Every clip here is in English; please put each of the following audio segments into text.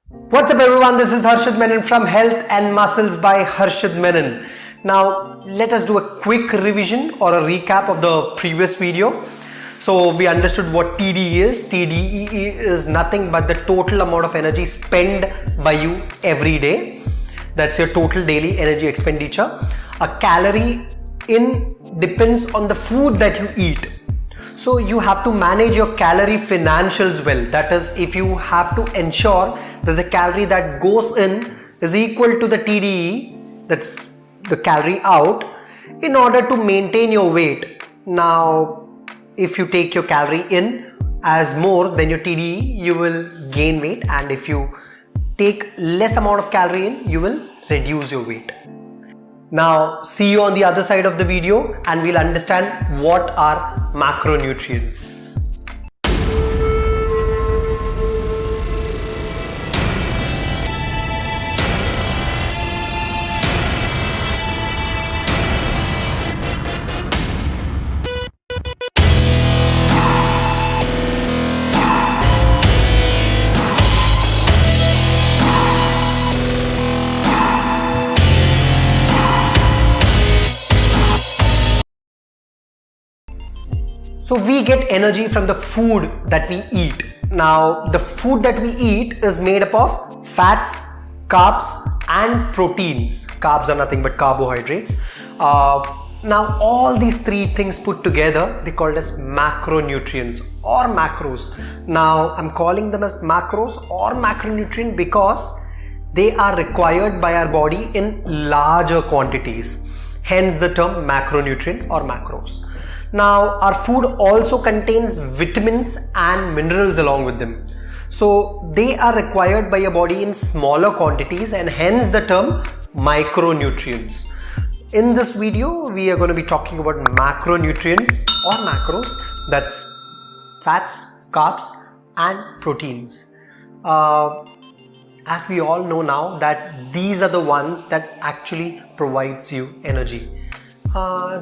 What's up everyone, this is Harshad Menon from Health and Muscles by Harshad Menon. Now let us do a quick revision or a recap of the previous video. So we understood what TDE is. TDE is nothing but the total amount of energy spent by you every day. That's your total daily energy expenditure. A calorie in depends on the food that you eat. So you have to manage your calorie financials well. That is, if you have to ensure that the calorie that goes in is equal to the TDE, that's the calorie out, in order to maintain your weight. Now, if you take your calorie in as more than your TDE, you will gain weight, and if you take less amount of calorie in, you will reduce your weight. Now, see you on the other side of the video and we'll understand what are macronutrients. So we get energy from the food that we eat. Now the food that we eat is made up of fats, carbs and proteins. Carbs are nothing but carbohydrates. Now all these three things put together, they called as macronutrients or macros. Now I'm calling them as macros or macronutrient because they are required by our body in larger quantities. Hence the term macronutrient or macros. Now our food also contains vitamins and minerals along with them. So they are required by your body in smaller quantities and hence the term micronutrients. In this video, we are going to be talking about macronutrients or macros. That's fats, carbs and proteins. As we all know now that these are the ones that actually provides you energy.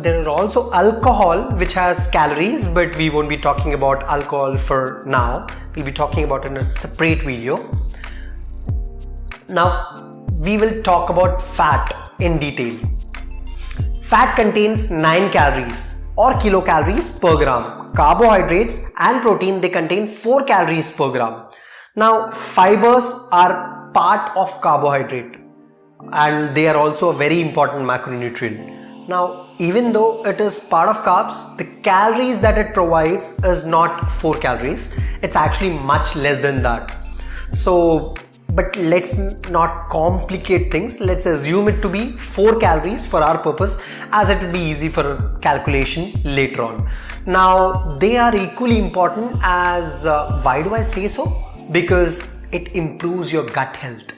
There are also alcohol which has calories, but we won't be talking about alcohol for now. We'll be talking about it in a separate video. Now we will talk about fat in detail. Fat contains 9 calories or kilocalories per gram. Carbohydrates and protein, they contain 4 calories per gram. Now fibers are part of carbohydrate and they are also a very important macronutrient. Now, even though it is part of carbs, the calories that it provides is not 4 calories. It's actually much less than that. So, but let's not complicate things. Let's assume it to be 4 calories for our purpose, as it will be easy for calculation later on. Now, they are equally important as, why do I say so? Because it improves your gut health.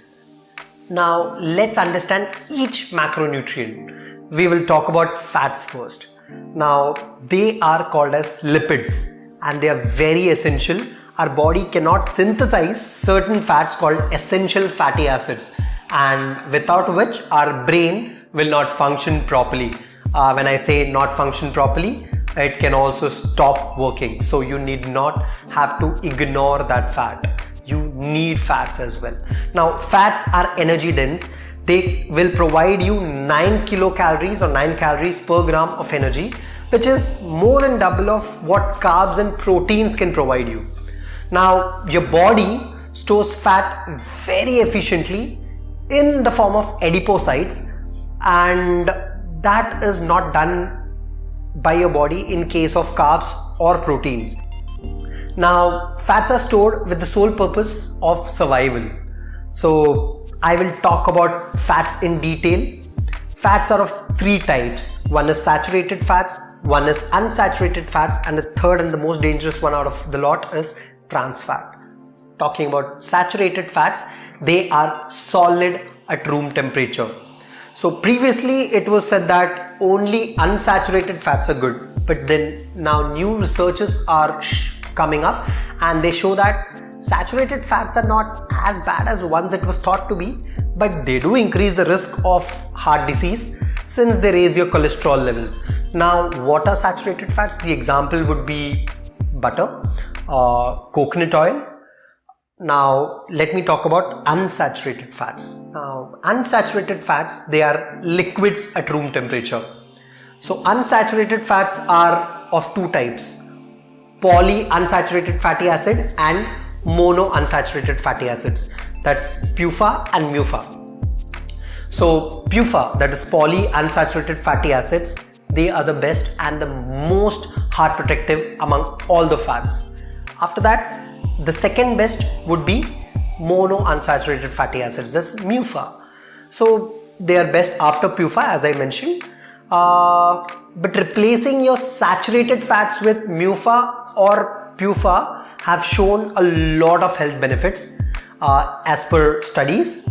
Now, let's understand each macronutrient. We will talk about fats first. Now they are called as lipids and they are very essential. Our body cannot synthesize certain fats called essential fatty acids, and without which our brain will not function properly. When I say not function properly, it can also stop working. So you need not have to ignore that fat. You need fats as well. Now fats are energy dense. They will provide you 9 kilocalories or 9 calories per gram of energy, which is more than double of what carbs and proteins can provide you. Now, your body stores fat very efficiently in the form of adipocytes, and that is not done by your body in case of carbs or proteins. Now, fats are stored with the sole purpose of survival. So, I will talk about fats in detail. Fats are of 3 types. One is saturated fats, one is unsaturated fats, and the third and the most dangerous one out of the lot is trans fat. Talking about saturated fats, they are solid at room temperature. So previously it was said that only unsaturated fats are good, but then now new researches are coming up and they show that saturated fats are not as bad as once it was thought to be, but they do increase the risk of heart disease since they raise your cholesterol levels. Now, what are saturated fats? The example would be butter, coconut oil, Now let me talk about unsaturated fats. Now unsaturated fats, they are liquids at room temperature. So unsaturated fats are of two types: polyunsaturated fatty acid and monounsaturated fatty acids. That's PUFA and MUFA. So PUFA, that is polyunsaturated fatty acids, they are the best and the most heart protective among all the fats. After that, the second best would be monounsaturated fatty acids, that's MUFA. So they are best after PUFA, as I mentioned. But replacing your saturated fats with MUFA or PUFA have shown a lot of health benefits as per studies.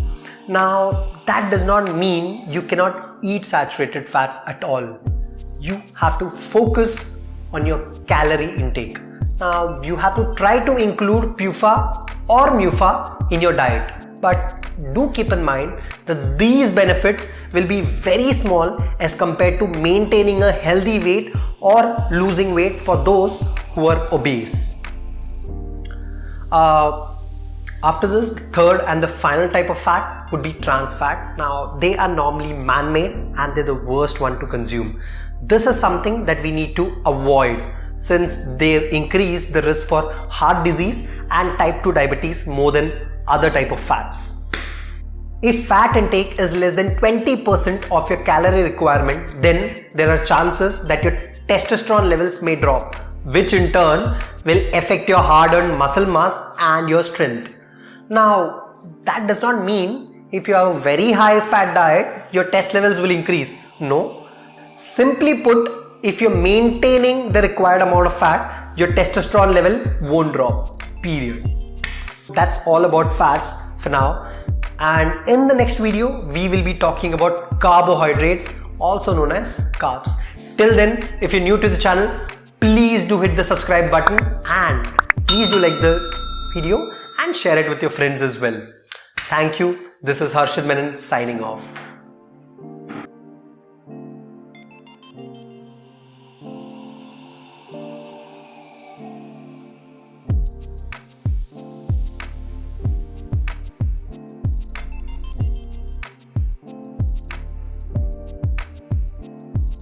Now that does not mean you cannot eat saturated fats at all. You have to focus on your calorie intake. Now you have to try to include PUFA or MUFA in your diet, but do keep in mind that these benefits will be very small as compared to maintaining a healthy weight or losing weight for those who are obese. After this, the third and the final type of fat would be trans fat. Now they are normally man-made and they're the worst one to consume. This is something that we need to avoid since they increase the risk for heart disease and type 2 diabetes more than other type of fats. If fat intake is less than 20% of your calorie requirement, then there are chances that your testosterone levels may drop, which in turn will affect your hard-earned muscle mass and your strength. Now that does not mean if you have a very high fat diet, your test levels will increase. No. Simply put, if you're maintaining the required amount of fat, your testosterone level won't drop, period. That's all about fats for now. And in the next video, we will be talking about carbohydrates, also known as carbs. Till then, if you're new to the channel, please do hit the subscribe button and please do like the video and share it with your friends as well. Thank you. This is Harshit Menon signing off.